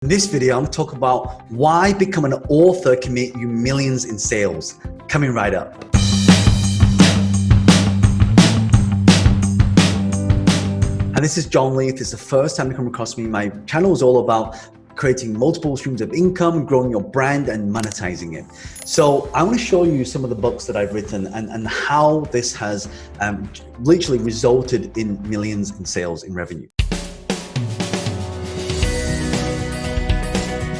In this video, I'm talking about why becoming an author can make you millions in sales. Coming right up. And this is John Lee. If it's the first time you come across me, my channel is all about creating multiple streams of income, growing your brand and monetizing it. So I want to show you some of the books that I've written and how this has literally resulted in millions in sales in revenue.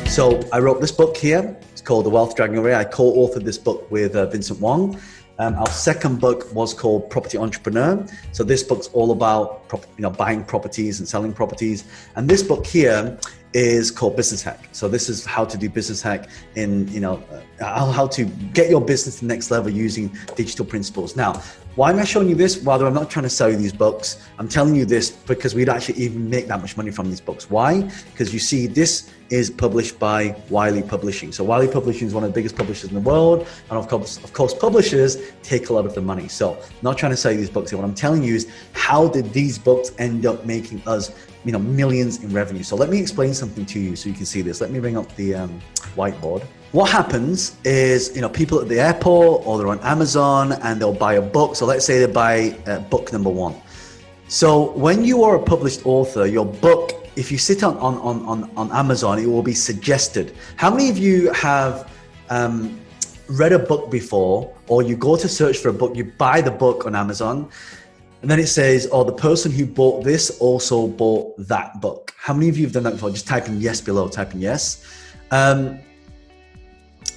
So I wrote this book here. It's called The Wealth Dragon Way. I co-authored this book with Vincent Wong. Our second book was called Property Entrepreneur. So this book's all about buying properties and selling properties. And this book here is called Business Hack. So this is how to do business hack in, how to get your business to the next level using digital principles. Now, why am I showing you this? Well, I'm not trying to sell you these books. I'm telling you this because we'd actually even make that much money from these books. Why? Because you see, this is published by Wiley Publishing. So Wiley Publishing is one of the biggest publishers in the world. And of course, publishers take a lot of the money. So I'm not trying to sell you these books here. What I'm telling you is, how did these books end up making us millions in revenue? So let me explain something to you so you can see this. Let me bring up the whiteboard. What happens is, people at the airport or they're on Amazon and they'll buy a book. So let's say they buy book number 1. So when you are a published author, your book, if you sit on Amazon, it will be suggested. How many of you have read a book before, or you go to search for a book, you buy the book on Amazon, and then it says, oh, the person who bought this also bought that book? How many of you have done that before? Just type in yes below, type in yes.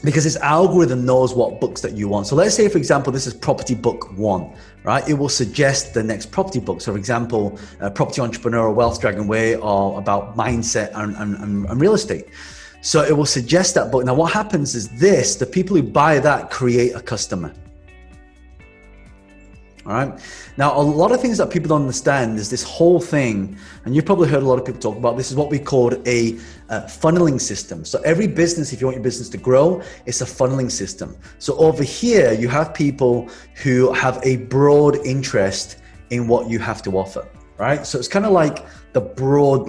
Because this algorithm knows what books that you want. So let's say, for example, this is property book 1, right? It will suggest the next property book. So for example, Property Entrepreneur or Wealth Dragon Way, or about mindset and real estate. So it will suggest that book. Now what happens is this, the people who buy that create a customer. All right. Now, a lot of things that people don't understand is this whole thing, and you've probably heard a lot of people talk about this, is what we call a funneling system. So every business, if you want your business to grow, it's a funneling system. So over here, you have people who have a broad interest in what you have to offer, right? So it's kind of like the broad,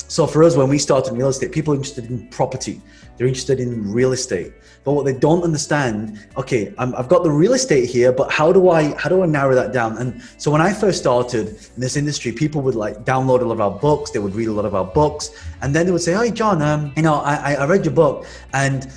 so for us, when we started in real estate, people are interested in property. They're interested in real estate. But what they don't understand, okay, I've got the real estate here, but how do I narrow that down? And so when I first started in this industry, people would download a lot of our books. They would read a lot of our books. And then they would say, hey, John, I read your book and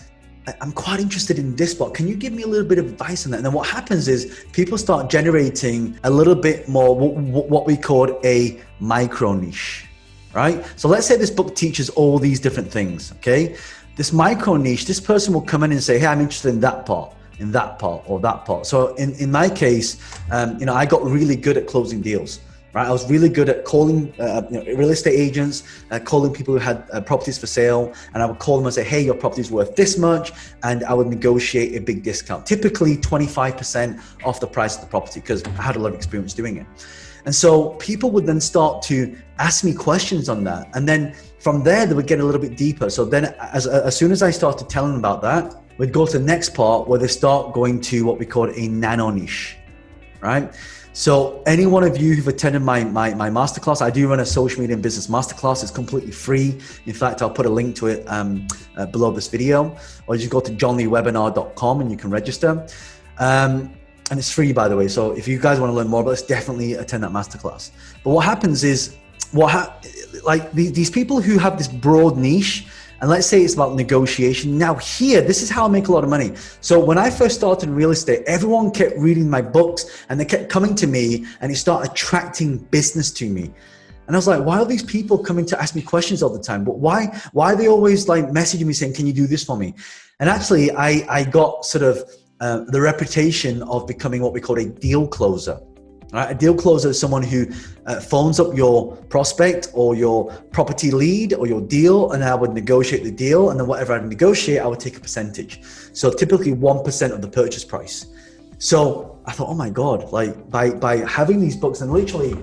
I'm quite interested in this book. Can you give me a little bit of advice on that? And then what happens is people start generating a little bit more what we call a micro niche, right? So let's say this book teaches all these different things, okay? This micro niche, this person will come in and say, hey, I'm interested in that part, or that part. So in my case, I got really good at closing deals, right? I was really good at calling real estate agents, calling people who had properties for sale, and I would call them and say, hey, your property's worth this much, and I would negotiate a big discount, typically 25% off the price of the property, because I had a lot of experience doing it. And so people would then start to ask me questions on that. And then from there, they would get a little bit deeper. So then as soon as I started telling them about that, we'd go to the next part where they start going to what we call a nano niche, right? So any one of you who've attended my masterclass, I do run a social media and business masterclass. It's completely free. In fact, I'll put a link to it below this video, or you just go to johnleewebinar.com and you can register. And it's free, by the way. So if you guys want to learn more about this, definitely attend that masterclass. But what happens is, these people who have this broad niche, and let's say it's about negotiation. Now here, this is how I make a lot of money. So when I first started in real estate, everyone kept reading my books and they kept coming to me and it started attracting business to me. And I was like, why are these people coming to ask me questions all the time? But why are they always messaging me saying, can you do this for me? And actually I got sort of the reputation of becoming what we call a deal closer. Right? A deal closer is someone who phones up your prospect or your property lead or your deal, and I would negotiate the deal, and then whatever I negotiate, I would take a percentage. So typically 1% of the purchase price. So I thought, oh my God, by having these books, and literally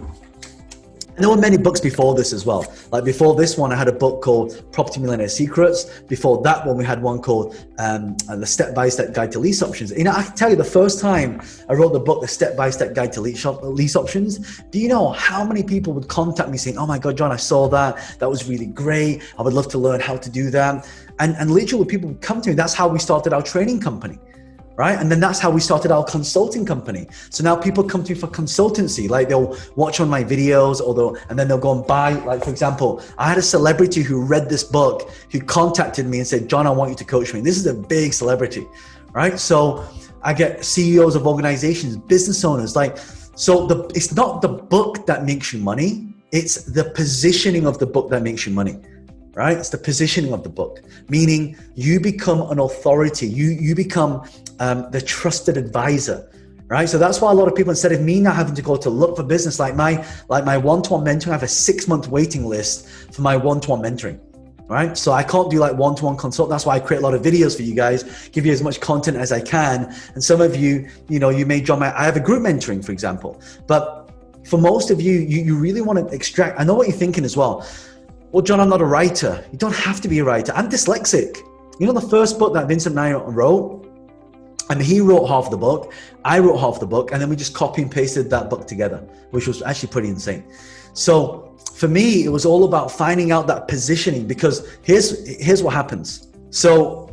And there were many books before this as well. Like before this one, I had a book called Property Millionaire Secrets. Before that one, we had one called The Step-by-Step Guide to Lease Options. You know, I can tell you the first time I wrote the book, The Step-by-Step Guide to Lease Options, do you know how many people would contact me saying, oh my God, John, I saw that. That was really great. I would love to learn how to do that. And literally people would come to me. That's how we started our training company. Right? And then that's how we started our consulting company. So now people come to me for consultancy, like they'll watch on my videos and then they'll go and buy, like for example, I had a celebrity who read this book, who contacted me and said, John, I want you to coach me. This is a big celebrity, right? So I get CEOs of organizations, business owners, it's not the book that makes you money. It's the positioning of the book that makes you money. Right? It's the positioning of the book, meaning you become an authority. You become the trusted advisor, right? So that's why a lot of people, instead of me now having to go to look for business, like my one-to-one mentoring, I have a 6-month waiting list for my one-to-one mentoring, right? So I can't do like one-to-one consult. That's why I create a lot of videos for you guys, give you as much content as I can. And some of you, you may join I have a group mentoring, for example. But for most of you really want to extract, I know what you're thinking as well. Well, John, I'm not a writer. You don't have to be a writer. I'm dyslexic. You know the first book that Vincent and I wrote? I mean, he wrote half the book, I wrote half the book, and then we just copy and pasted that book together, which was actually pretty insane. So for me, it was all about finding out that positioning, because here's what happens. So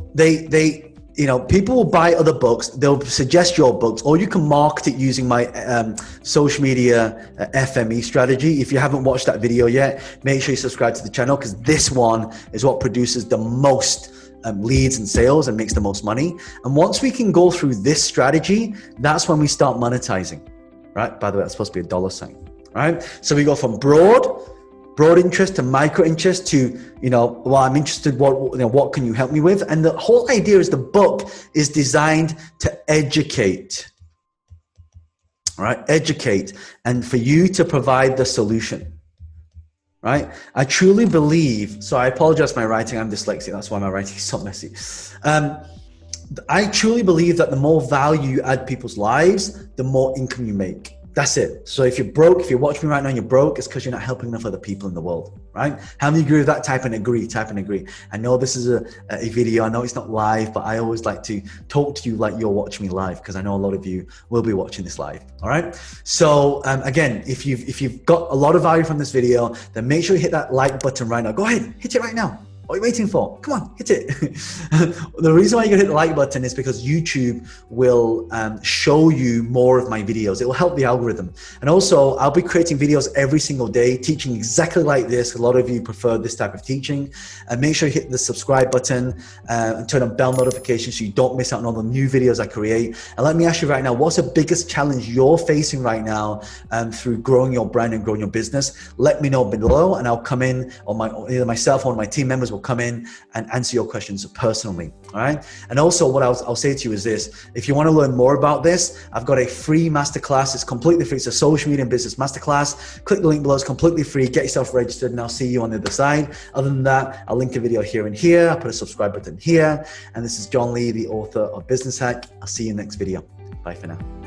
people will buy other books, they'll suggest your books, or you can market it using my social media FME strategy. If you haven't watched that video yet, make sure you subscribe to the channel, because this one is what produces the most leads and sales and makes the most money. And once we can go through this strategy, that's when we start monetizing, right? By the way, that's supposed to be a dollar sign, right? So we go from broad interest to micro interest to, well, I'm interested, what can you help me with? And the whole idea is the book is designed to educate, right? Educate, and for you to provide the solution, right? I truly believe, so I apologize for my writing, I'm dyslexic, that's why my writing is so messy. I truly believe that the more value you add people's lives, the more income you make. That's it. So if you're broke, if you watch me right now and you're broke, it's because you're not helping enough other people in the world, right? How many agree with that? Type and agree. I know this is a video. I know it's not live, but I always like to talk to you like you're watching me live, because I know a lot of you will be watching this live. All right. So again, if you've got a lot of value from this video, then make sure you hit that like button right now. Go ahead, hit it right now. What are you waiting for? Come on, hit it. The reason why you're gonna hit the like button is because YouTube will show you more of my videos. It will help the algorithm. And also, I'll be creating videos every single day, teaching exactly like this. A lot of you prefer this type of teaching. And make sure you hit the subscribe button and turn on bell notifications so you don't miss out on all the new videos I create. And let me ask you right now, what's the biggest challenge you're facing right now through growing your brand and growing your business? Let me know below, and I'll come in, or either myself or one of my team members will come in and answer your questions personally. All right. And also what I'll say to you is this: if you want to learn more about this, I've got a free masterclass. It's completely free. It's a social media and business masterclass. Click the link below. It's completely free. Get yourself registered and I'll see you on the other side. Other than that, I'll link a video here and here. I'll put a subscribe button here. And this is John Lee, the author of Business Hack. I'll see you in the next video. Bye for now.